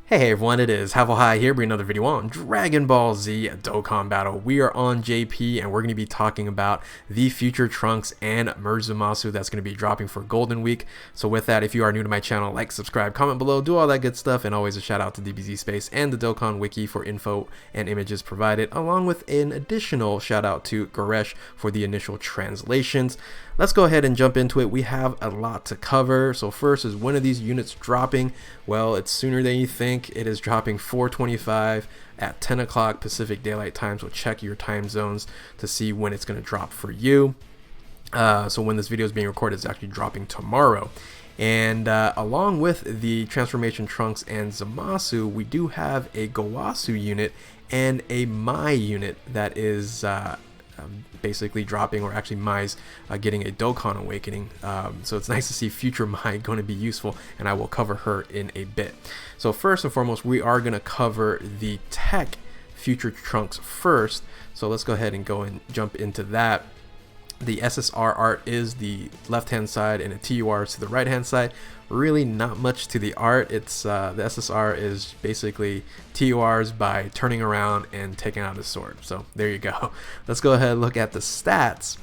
Hey everyone, it is Havo High here, bringing another video on Dragon Ball Z Dokkan Battle. We are on JP and we're going to be talking about the future Trunks and Merge Zamasu that's going to be dropping for Golden Week. So with that, if you are new to my channel, like, subscribe, comment below, do all that good stuff, and always a shout out to DBZ Space and the Dokkan Wiki for info and images provided, along with an additional shout out to Goresh for the initial translations. Let's go ahead and jump into it. We have a lot to cover. So first is, when are these units dropping? Well, it's sooner than you think. It is dropping 4/25 at 10 o'clock Pacific Daylight Time. So check your time zones to see when it's going to drop for you. So when this video is being recorded, it's actually dropping tomorrow. And along with the Transformation Trunks and Zamasu, we do have a Gowasu unit and a Mai unit that is basically dropping, or actually Mai's getting a Dokkan Awakening. So it's nice to see future Mai going to be useful, and I will cover her in a bit. So first and foremost, we are going to cover the tech future Trunks first. So let's go ahead and jump into that. The SSR art is the left hand side and the TUR is to the right hand side. Really not much to the art. It's the SSR is basically TURs by turning around and taking out his sword. So there you go. Let's go ahead and look at the stats.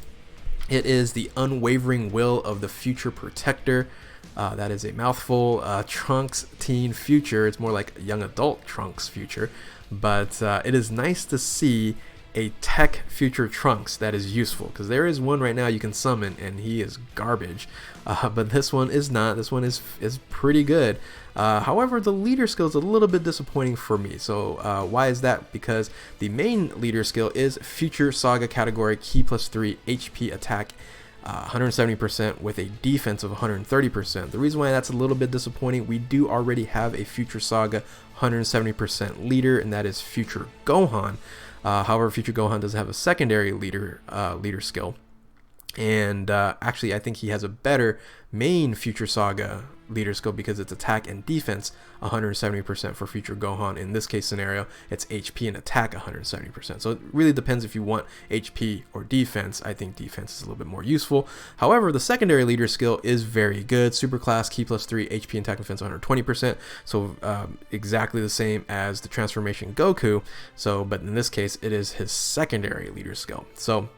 It is the unwavering will of the future protector. That is a mouthful. Trunks teen future. It's more like young adult Trunks future, but it is nice to see a tech future Trunks that is useful, because there is one right now you can summon and he is garbage, but this one is not. This one is pretty good. However, the leader skill is a little bit disappointing for me. So why is that? Because the main leader skill is future saga category, key +3 HP attack 170% with a defense of 130%. The reason why that's a little bit disappointing, we do already have a future saga 170% leader, and that is future Gohan. However, future Gohan does have a secondary leader skill, and actually I think he has a better main future saga leader skill, because it's attack and defense 170% for future Gohan. In this case scenario, it's HP and attack 170%. So it really depends if you want HP or defense. I think defense is a little bit more useful. However, the secondary leader skill is very good. Super class, key +3, HP and attack and defense 120%. So exactly the same as the transformation Goku. So, but in this case, it is his secondary leader skill. So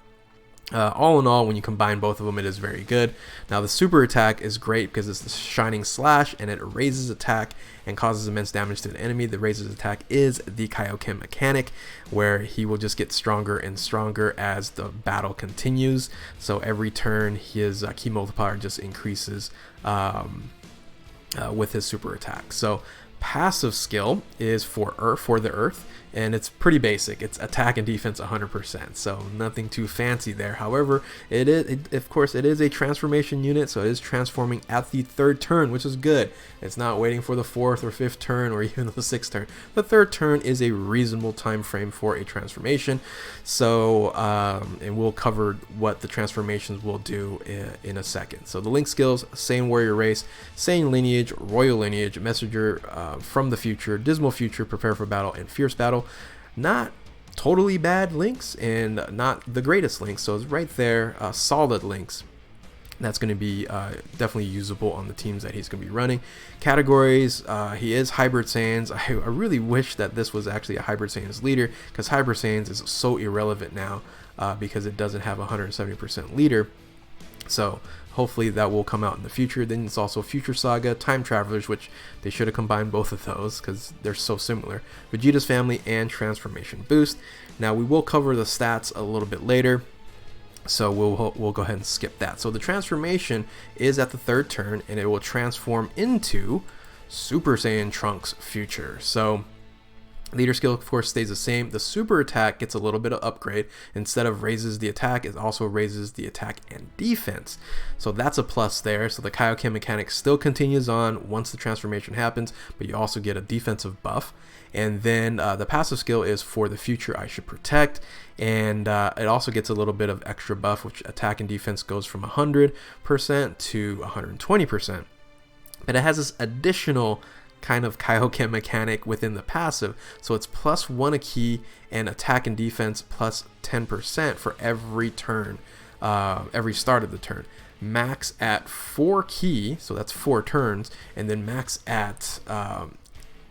all in all, when you combine both of them, it is very good. Now the super attack is great because it's the shining slash, and it raises attack and causes immense damage to the enemy. The raises attack is the Kaioken mechanic, where he will just get stronger and stronger as the battle continues. So every turn his key multiplier just increases with his super attack. So passive skill is for the earth, and it's pretty basic. It's attack and defense 100%, so nothing too fancy there. However, of course it is a transformation unit, so it is transforming at the third turn, which is good. It's not waiting for the fourth or fifth turn or even the sixth turn. The third turn is a reasonable time frame for a transformation. So and we'll cover what the transformations will do in a second. So the link skills: Saiyan warrior race, Saiyan lineage, royal lineage, messenger from the future, dismal future, prepare for battle, and fierce battle. Not totally bad links and not the greatest links, so it's right there, solid links. That's going to be definitely usable on the teams that he's going to be running. Categories, he is Hybrid Saiyans. I really wish that this was actually a Hybrid Saiyans leader, because Hybrid Saiyans is so irrelevant now because it doesn't have 170% leader. So hopefully that will come out in the future. Then it's also Future Saga, Time Travelers, which they should have combined both of those because they're so similar. Vegeta's Family, and Transformation Boost. Now we will cover the stats a little bit later, so we'll go ahead and skip that. So the transformation is at the third turn, and it will transform into Super Saiyan Trunks Future. So leader skill, of course, stays the same. The super attack gets a little bit of upgrade. Instead of raises the attack, it also raises the attack and defense. So that's a plus there. So the Kaioken mechanic still continues on once the transformation happens, but you also get a defensive buff. And then the passive skill is for the future I should protect, and it also gets a little bit of extra buff, which attack and defense goes from 100% to 120%. But it has this additional kind of Kaioken mechanic within the passive, so it's +1 a key and attack and defense plus 10% for every turn, every start of the turn. Max at 4 key, so that's 4 turns, and then max at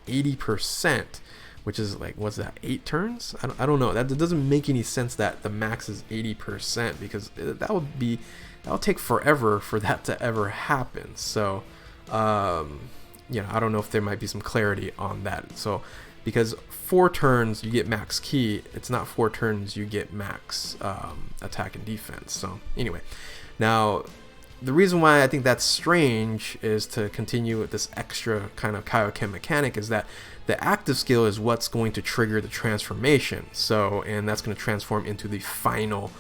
80%, which is like, what's that, 8 turns? I don't know. That doesn't make any sense that the max is 80%, because that would take forever for that to ever happen. So you know, I don't know if there might be some clarity on that. So because 4 turns you get max ki, it's not 4 turns you get max attack and defense. So anyway, now the reason why I think that's strange is to continue with this extra kind of Kaioken mechanic, is that the active skill is what's going to trigger the transformation. So, and that's going to transform into the final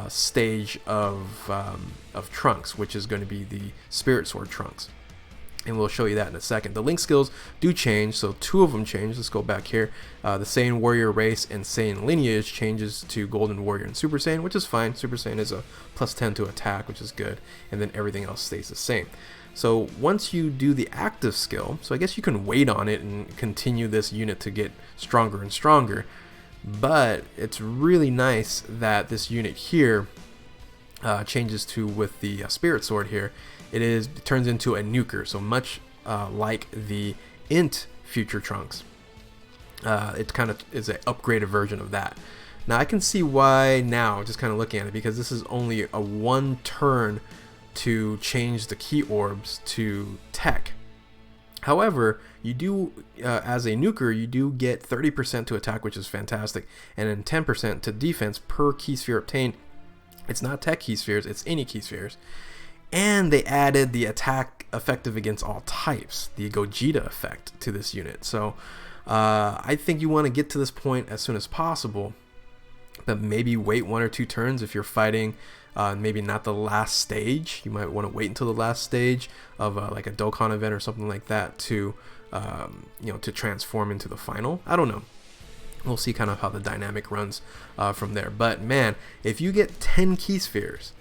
stage of Trunks, which is going to be the Spirit Sword Trunks. And we'll show you that in a second. The Link skills do change, so 2 of them change. Let's go back here. The Saiyan Warrior race and Saiyan lineage changes to Golden Warrior and Super Saiyan, which is fine. Super Saiyan is a +10 to attack, which is good. And then everything else stays the same. So once you do the active skill, so I guess you can wait on it and continue this unit to get stronger and stronger. But it's really nice that this unit here changes to, with the Spirit Sword here, it turns into a nuker, so much like the Int Future Trunks. It kind of is an upgraded version of that. Now I can see why now, just kind of looking at it, because this is only a 1 turn to change the key orbs to tech. However, you do, as a nuker, you do get 30% to attack, which is fantastic, and then 10% to defense per key sphere obtained. It's not tech key spheres, it's any key spheres. And they added the attack effective against all types, the Gogeta effect, to this unit. So I think you want to get to this point as soon as possible, but maybe wait 1 or 2 turns if you're fighting maybe not the last stage. You might want to wait until the last stage of like a Dokkan event or something like that to you know, to transform into the final. I don't know. We'll see kind of how the dynamic runs from there. But man, if you get 10 key spheres,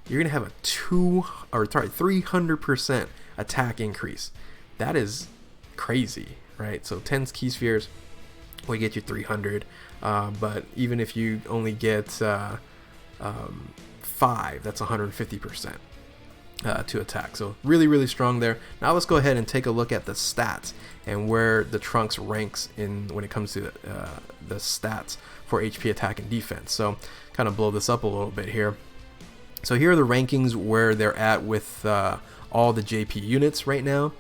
you're gonna have a 300% attack increase. That is crazy, right? So 10 key spheres will get you 300, but even if you only get 5, that's 150% to attack. So really strong there. Now let's go ahead and take a look at the stats and where the Trunks ranks in when it comes to the stats for HP, attack, and defense. So kind of blow this up a little bit here. So here are the rankings where they're at with all the JP units right now.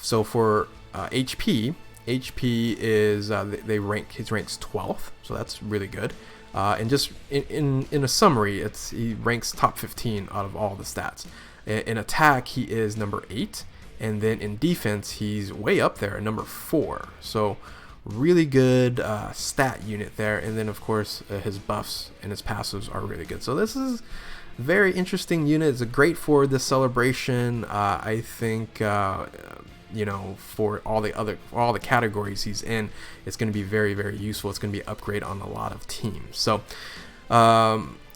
So for HP is he ranks 12th, so that's really good. And just in a summary, he ranks top 15 out of all the stats. In attack, he is number 8, and then in defense, he's way up there at number 4. So really good stat unit there. And then of course his buffs and his passives are really good. So this is very interesting unit. It's great for this celebration. I think you know, for all the categories he's in, it's going to be very useful. It's going to be an upgrade on a lot of teams. So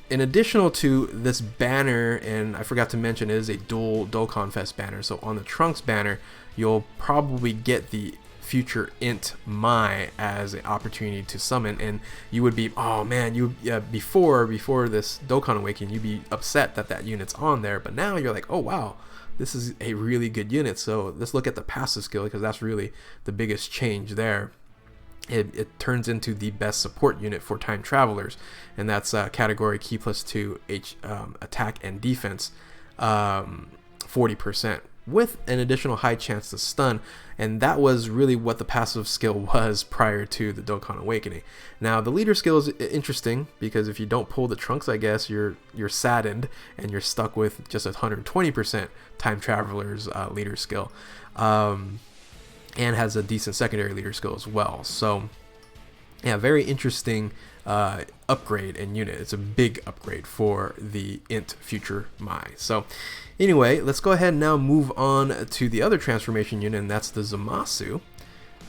in addition to this banner, and I forgot to mention, it is a dual Dokkan Fest banner. So on the Trunks banner, you'll probably get the future Int Mai as an opportunity to summon, and you would be, oh man, before this Dokkan Awakening, you'd be upset that unit's on there, but now you're like, oh wow, this is a really good unit. So let's look at the passive skill, because that's really the biggest change there. It turns into the best support unit for time travelers, and that's category key +2 attack and defense, 40%, with an additional high chance to stun. And that was really what the passive skill was prior to the Dokkan Awakening. Now the leader skill is interesting, because if you don't pull the Trunks, I guess you're saddened and you're stuck with just 120% time travelers leader skill, and has a decent secondary leader skill as well. So yeah, very interesting upgrade and unit. It's a big upgrade for the Int Future Mai. So anyway, let's go ahead and now move on to the other transformation unit, and that's the Zamasu.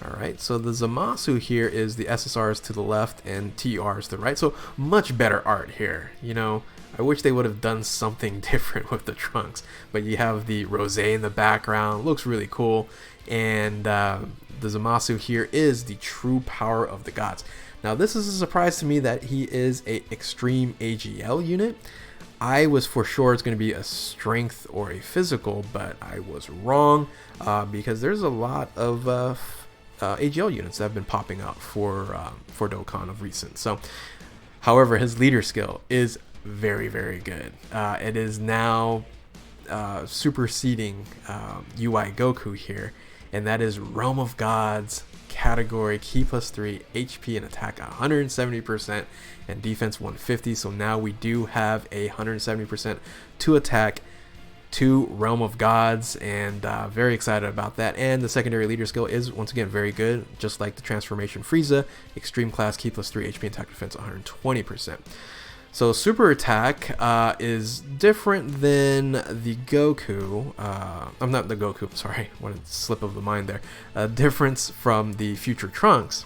Alright, so the Zamasu here is the SSRs to the left and TRs to the right. So much better art here. You know, I wish they would have done something different with the Trunks, but you have the rosé in the background, looks really cool. And the Zamasu here is the true power of the gods. Now this is a surprise to me that he is a extreme AGL unit. I was for sure it's going to be a strength or a physical, but I was wrong, because there's a lot of AGL units that have been popping up for Dokkan of recent. So, however, his leader skill is very, very good. It is now superseding UI Goku here, and that is Realm of Gods category, Ki +3, HP and attack 170%, and defense 150. So now we do have a 170% to attack to Realm of Gods, and very excited about that. And the secondary leader skill is once again very good, just like the transformation Frieza, extreme class, Ki +3, HP and attack defense 120%. So super attack is different than the Goku. I'm not the Goku, I'm sorry, what a slip of the mind there. Difference from the future Trunks,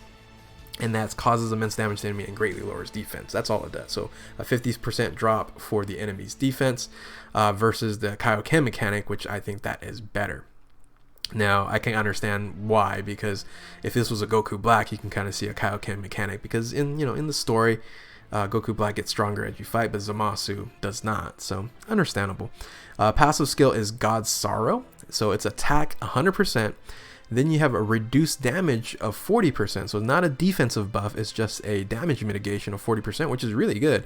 and that causes immense damage to the enemy and greatly lowers defense. That's all it does. So a 50% drop for the enemy's defense versus the Kaioken mechanic, which I think that is better. Now I can understand why, because if this was a Goku Black, you can kind of see a Kaioken mechanic, because in the story, Goku Black gets stronger as you fight, but Zamasu does not, so understandable. Passive skill is God's Sorrow, so it's attack 100%, then you have a reduced damage of 40%, so not a defensive buff, it's just a damage mitigation of 40%, which is really good,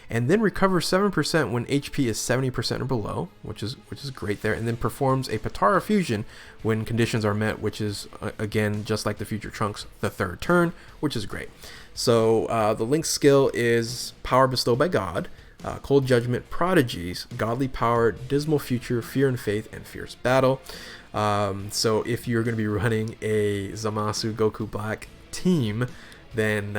and then recovers 7% when HP is 70% or below, which is great there, and then performs a Potara fusion when conditions are met, which is again just like the future Trunks, the third turn, which is great. So the Link skill is Power Bestowed by God, Cold Judgment, Prodigies, Godly Power, Dismal Future, Fear and Faith, and Fierce Battle. So if you're going to be running a Zamasu Goku Black team, then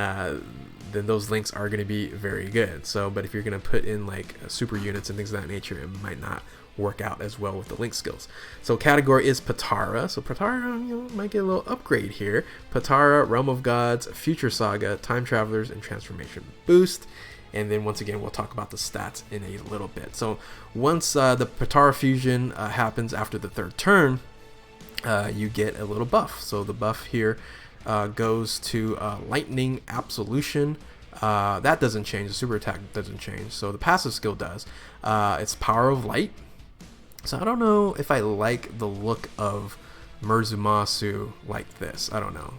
those links are going to be very good. So, but if you're going to put in like super units and things of that nature, it might not work out as well with the Link skills. So category is Potara. So Potara, might get a little upgrade here. Potara, Realm of Gods, Future Saga, Time Travelers, and Transformation Boost. And then once again, we'll talk about the stats in a little bit. So once the Potara fusion happens after the third turn, you get a little buff. So the buff here goes to Lightning Absolution. That doesn't change. The super attack doesn't change. So the passive skill does. It's Power of Light. So I don't know if I like the look of Murzumasu like this. I don't know.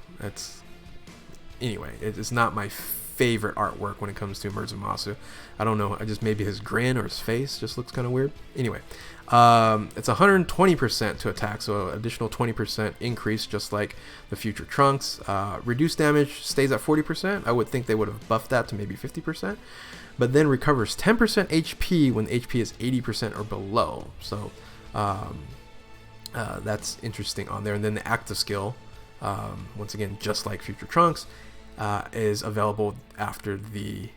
Anyway, it's not my favorite artwork when it comes to Murzumasu. I don't know. Maybe his grin or his face just looks kind of weird. Anyway, it's 120% to attack, so additional 20% increase, just like the future Trunks. Reduced damage stays at 40%. I would think they would have buffed that to maybe 50%. But then recovers 10% HP when HP is 80% or below. So that's interesting on there. And then the active skill, once again, just like future Trunks, is available after the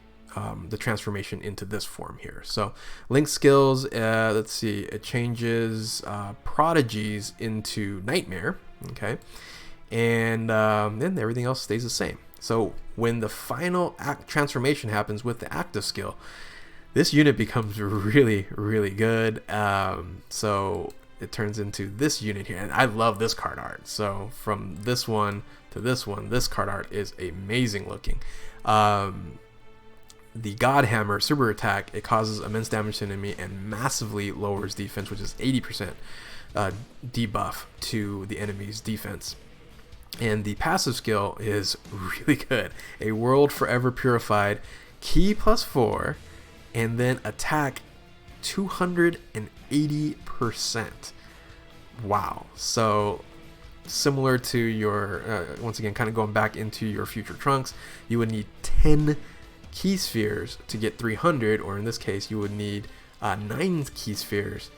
transformation into this form here. So Link skills, let's see, it changes Prodigies into Nightmare, okay, and then everything else stays the same. So when the final transformation happens with the active skill, this unit becomes really, really good. So it turns into this unit here, and I love this card art. So from this one to this one, this card art is amazing looking. The God Hammer super attack, it causes immense damage to the enemy and massively lowers defense, which is 80% debuff to the enemy's defense. And the passive skill is really good. A World Forever Purified, Ki +4, and then attack 280%. Wow. So similar to your, once again, kind of going back into your future Trunks, you would need 10 Ki Spheres to get 300, or in this case, you would need 9 Ki Spheres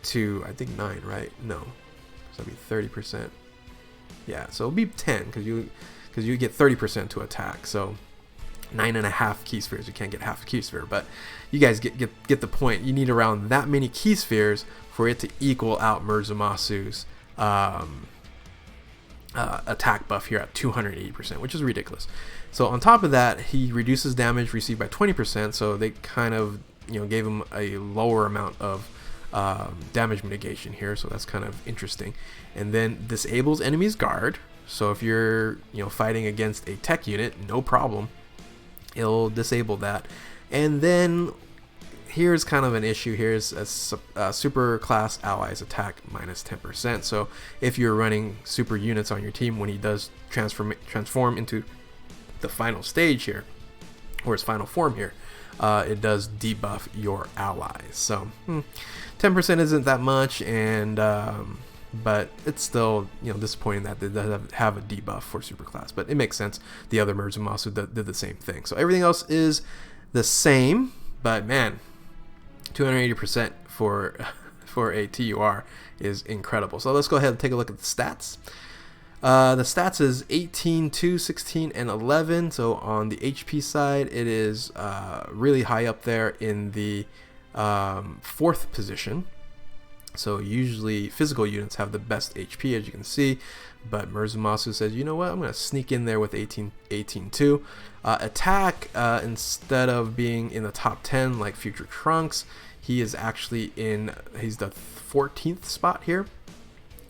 to, I think 9, right? No. So that'd be 30%. Yeah, so it'll be 10 because you get 30% to attack. So 9.5 Ki Spheres. You can't get half a Ki Sphere, but you guys get the point. You need around that many Ki Spheres for it to equal out Murzumasu's attack buff here at 280%, which is ridiculous. So on top of that, he reduces damage received by 20%. So they kind of gave him a lower amount of damage mitigation here, so that's kind of interesting. And then disables enemy's guard. So if you're fighting against a tech unit, no problem, it'll disable that. And then here's kind of an issue. Here's a super class allies attack minus 10%. So if you're running super units on your team, when he does transform into the final stage here, or his final form here, it does debuff your allies. So 10% isn't that much, and but it's still, you know, disappointing that they doesn't have a debuff for super class. But it makes sense. The other Zamasu did the same thing. So everything else is the same, but man, 280% for a TUR is incredible. So let's go ahead and take a look at the stats. The stats is 18, 2, 16, and 11. So on the HP side, it is really high up there in the 4th position. So usually physical units have the best HP, as you can see, but Zamasu says, you know what, I'm going to sneak in there with 18, 2. Attack, instead of being in the top 10 like Future Trunks, he is actually he's the 14th spot here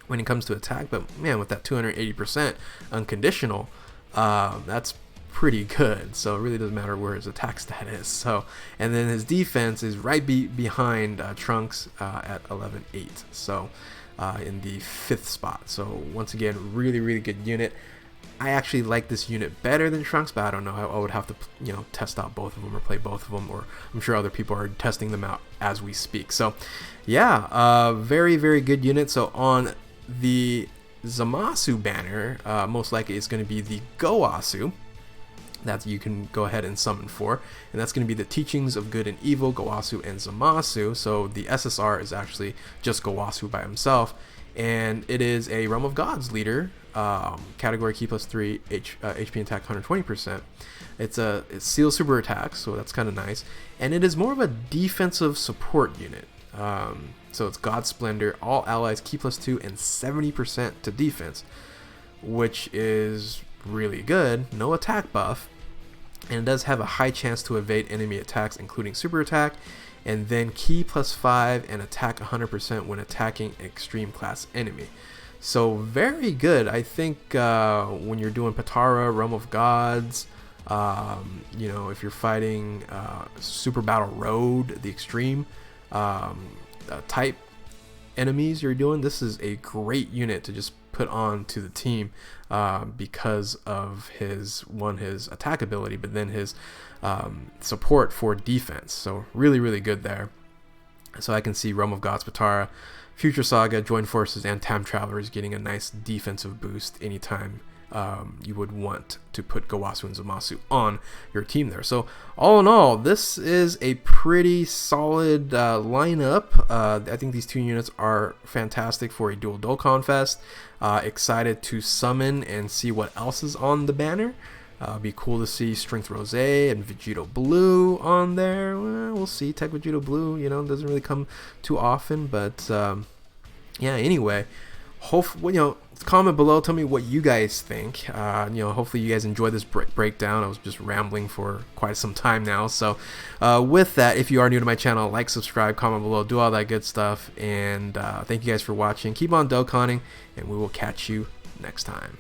when it comes to attack. But man, with that 280% unconditional, that's pretty good. So it really doesn't matter where his attack stat is. So, and then his defense is right behind Trunks at 11.8. So in the 5th spot. So once again, really good unit. I actually like this unit better than Trunks, but I don't know. I would have to, you know, test out both of them or play both of them, or I'm sure other people are testing them out as we speak. So yeah, very good unit. So on the Zamasu banner, most likely it's going to be the Gowasu that you can go ahead and summon for, and that's going to be the Teachings of Good and Evil, Gowasu and Zamasu. So the SSR is actually just Gowasu by himself, and it is a Realm of Gods leader, category key +3, HP attack 120%. It's seal super attack, so that's kind of nice, and it is more of a defensive support unit. So it's God Splendor, all allies key +2 and 70% to defense, which is really good. No attack buff, and it does have a high chance to evade enemy attacks, including super attack, and then key +5 and attack 100% when attacking extreme class enemy. So very good. I think when you're doing Patara, Realm of Gods, you know, if you're fighting Super Battle Road, the extreme type enemies you're doing, this is a great unit to just put on to the team because of his attack ability, but then his support for defense. So really good there. So I can see Realm of Gods, Patara, Future Saga, Joined Forces, and Time Travelers getting a nice defensive boost anytime you would want to put Gowasu and Zamasu on your team there. So all in all, this is a pretty solid lineup. I think these two units are fantastic for a dual Dokkan Fest. Excited to summon and see what else is on the banner. Be cool to see Strength Rose and Vegito Blue on there. Well, we'll see. Tech Vegito Blue, you know, doesn't really come too often, but yeah. Anyway, hopefully, you know, comment below. Tell me what you guys think. You know, hopefully you guys enjoyed this breakdown. I was just rambling for quite some time now. So with that, if you are new to my channel, like, subscribe, comment below, do all that good stuff. And thank you guys for watching. Keep on Dokkaning, and we will catch you next time.